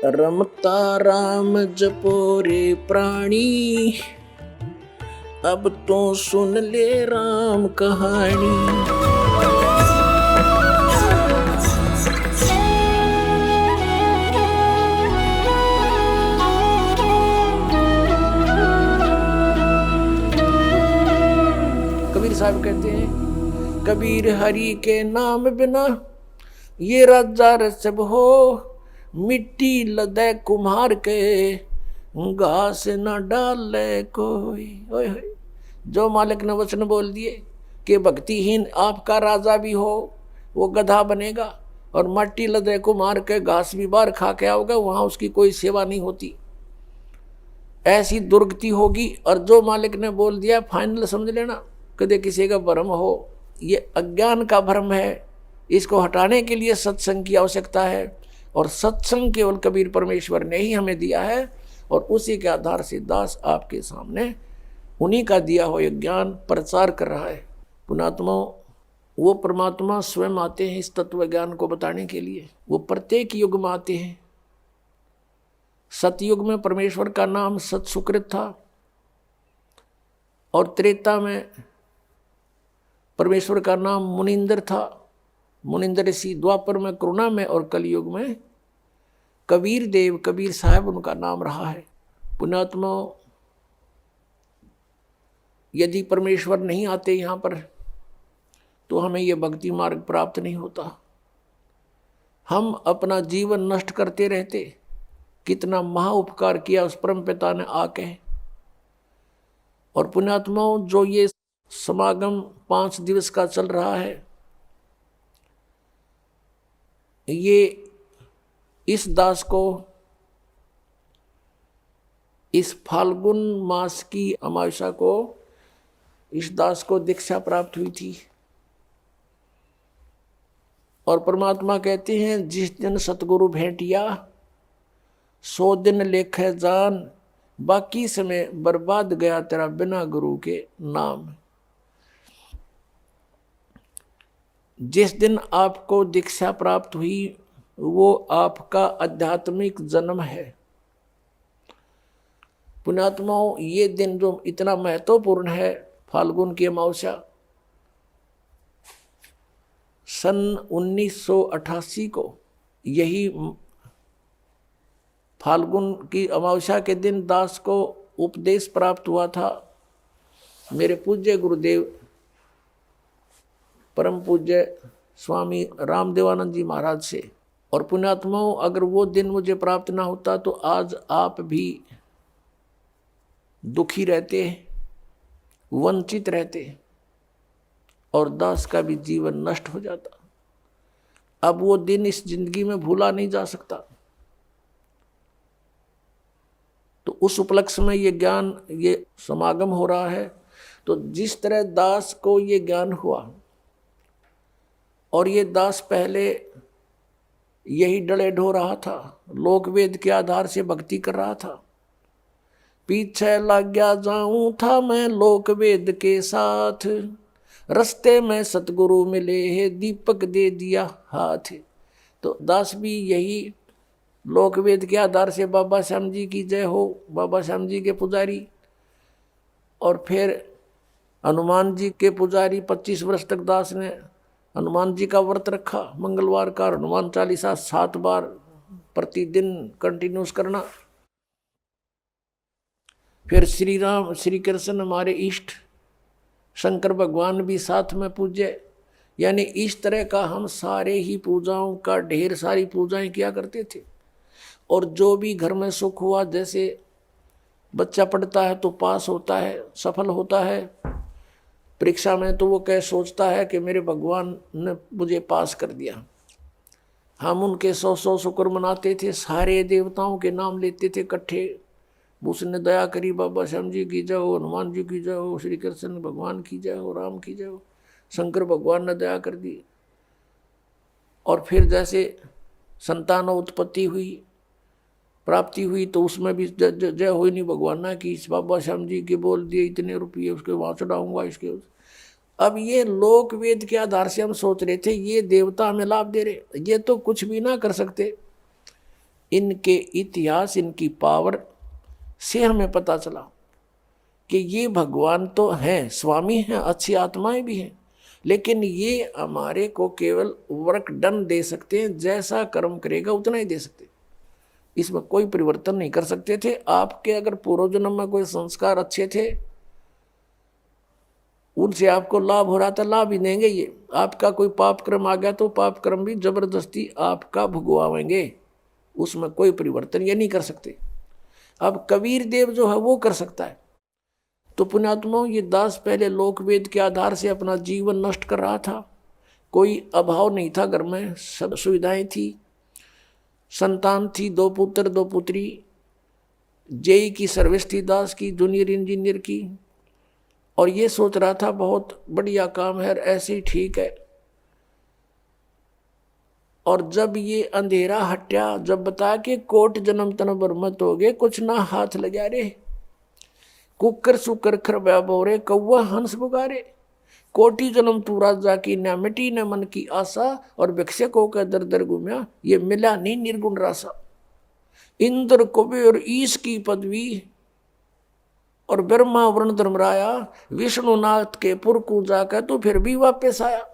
रमता राम जपो रे प्राणी, अब तो सुन ले राम कहानी। कबीर साहब कहते हैं, कबीर हरि के नाम बिना ये राजा रसब हो, मिट्टी लदे कुम्हार के घास न डाले कोई। ओए होए, जो मालिक ने वचन बोल दिए कि भक्तिहीन आपका राजा भी हो वो गधा बनेगा, और मट्टी लदे कुम्हार के घास भी बार खा के आओगे, वहां उसकी कोई सेवा नहीं होती, ऐसी दुर्गति होगी। और जो मालिक ने बोल दिया फाइनल समझ लेना, कदे किसी का भ्रम हो, ये अज्ञान का भ्रम है, इसको हटाने के लिए सत्संग की आवश्यकता है। और सत्संग केवल कबीर परमेश्वर ने ही हमें दिया है, और उसी के आधार से दास आपके सामने उन्हीं का दिया हुआ ज्ञान प्रचार कर रहा है। पुणात्मा, वो परमात्मा स्वयं आते हैं इस तत्व ज्ञान को बताने के लिए। वो प्रत्येक युग में आते हैं। सतयुग में परमेश्वर का नाम सत सुकृत था, और त्रेता में परमेश्वर का नाम मुनिंदर था, मुनिंदर ऋषि। द्वापर में करुणा में, और कलयुग में कबीर देव, कबीर साहब उनका नाम रहा है। पुण्यात्मा, यदि परमेश्वर नहीं आते यहाँ पर तो हमें यह भक्ति मार्ग प्राप्त नहीं होता। हम अपना जीवन नष्ट करते रहते। कितना महा उपकार किया उस परम पिता ने आके। और पुण्यात्माओं, जो ये समागम 5 दिवस का चल रहा है, ये इस दास को इस फाल्गुन मास की अमावस्या को इस दास को दीक्षा प्राप्त हुई थी। और परमात्मा कहते हैं, जिस दिन सतगुरु भेंटिया 100 दिन लेखे जान, बाकी समय बर्बाद गया तेरा बिना गुरु के नाम। जिस दिन आपको दीक्षा प्राप्त हुई वो आपका आध्यात्मिक जन्म है। पुण्यात्माओं, ये दिन जो इतना महत्वपूर्ण है, फाल्गुन की अमावस्या, सन 1988 को यही फाल्गुन की अमावस्या के दिन दास को उपदेश प्राप्त हुआ था मेरे पूज्य गुरुदेव परम पूज्य स्वामी रामदेवानंद जी महाराज से। और पुण्यात्माओं, अगर वो दिन मुझे प्राप्त ना होता तो आज आप भी दुखी रहते, वंचित रहते, और दास का भी जीवन नष्ट हो जाता। अब वो दिन इस जिंदगी में भूला नहीं जा सकता। तो उस उपलक्ष्य में ये ज्ञान, ये समागम हो रहा है। तो जिस तरह दास को ये ज्ञान हुआ, और ये दास पहले यही डले ढो रहा था, लोक वेद के आधार से भक्ति कर रहा था। पीछे लग गया जाऊं था मैं लोक वेद के साथ, रस्ते में सतगुरु मिले है दीपक दे दिया हाथ। तो दास भी यही लोक वेद के आधार से बाबा श्याम जी की जय हो, बाबा श्याम जी के पुजारी, और फिर हनुमान जी के पुजारी। 25 वर्ष तक दास ने हनुमान जी का व्रत रखा। मंगलवार का हनुमान चालीसा 7 बार प्रतिदिन कंटिन्यूस करना। फिर श्री राम, श्री कृष्ण हमारे इष्ट, शंकर भगवान भी साथ में पूज्य। यानी इस तरह का हम सारे ही पूजाओं का ढेर सारी पूजाएं किया करते थे। और जो भी घर में सुख हुआ, जैसे बच्चा पढ़ता है तो पास होता है, सफल होता है परीक्षा में, तो वो कह सोचता है कि मेरे भगवान ने मुझे पास कर दिया। हम उनके 100 शुक्र मनाते थे, सारे देवताओं के नाम लेते थे इकट्ठे। उसने दया करी, बाबा श्याम जी की जय हो, हनुमान जी की जय हो, श्री कृष्ण भगवान की जय हो, राम की जय हो, शंकर भगवान ने दया कर दी। और फिर जैसे संतान उत्पत्ति हुई, प्राप्ति हुई, तो उसमें भी जय हुई नहीं भगवान ना की, बाबा श्याम जी के बोल दिए इतने रुपये उसके वहाँ चढ़ाऊंगा इसके। अब ये लोक वेद के आधार से हम सोच रहे थे ये देवता हमें लाभ दे रहे, ये तो कुछ भी ना कर सकते। इनके इतिहास, इनकी पावर से हमें पता चला कि ये भगवान तो हैं, स्वामी हैं, अच्छी आत्माएं भी हैं, लेकिन ये हमारे को केवल वर्क डन दे सकते हैं, जैसा कर्म करेगा उतना ही दे सकते, इसमें कोई परिवर्तन नहीं कर सकते थे। आपके अगर पूर्व जन्म में कोई संस्कार अच्छे थे, उनसे आपको लाभ हो रहा था, लाभ ही देंगे ये। आपका कोई पाप कर्म आ गया तो पाप कर्म भी जबरदस्ती आपका भुगवाएंगे, उसमें कोई परिवर्तन ये नहीं कर सकते। अब कबीर देव जो है वो कर सकता है। तो पुण्यात्माओं, ये दास पहले लोक वेद के आधार से अपना जीवन नष्ट कर रहा था। कोई अभाव नहीं था, घर में सब सुविधाएं थी, संतान थी, 2 पुत्र 2 पुत्री, जेई की सर्विस थी दास की, जूनियर इंजीनियर की, और ये सोच रहा था बहुत बढ़िया काम है, ऐसे ही ठीक है। और जब ये अंधेरा हट्या, जब बताया कि कोट जन्म तन बरमत हो गए, कुछ ना हाथ लगा रे, कुकर सुकर खरब्या बोरे, कौवा हंस पुकारे, कोटि जन्म तू राजा की, न मिटी न मन की आशा, और भिक्षकों का दर दर घूमया, ये मिला नहीं निर्गुण रासा। इंद्र कुबेर ईश की पदवी, और ब्रह्मा वरुण धर्मराया, विष्णुनाथ के पुर को जाकर तो फिर भी वापस आया।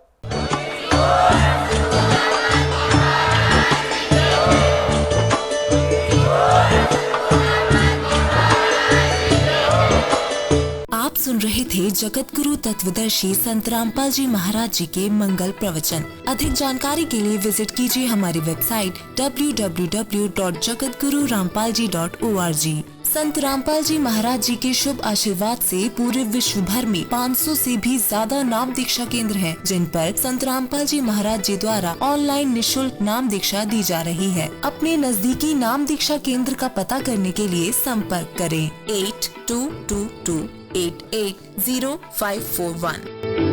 आप सुन रहे थे जगत गुरु तत्वदर्शी संत रामपाल जी महाराज जी के मंगल प्रवचन। अधिक जानकारी के लिए विजिट कीजिए हमारी वेबसाइट www.jagatgururampalji.org। संत रामपाल जी महाराज जी के शुभ आशीर्वाद से पूरे विश्व भर में 500 से भी ज्यादा नाम दीक्षा केंद्र हैं, जिन पर संत रामपाल जी महाराज जी द्वारा ऑनलाइन निशुल्क नाम दीक्षा दी जा रही है। अपने नजदीकी नाम दीक्षा केंद्र का पता करने के लिए संपर्क करें 8222880541।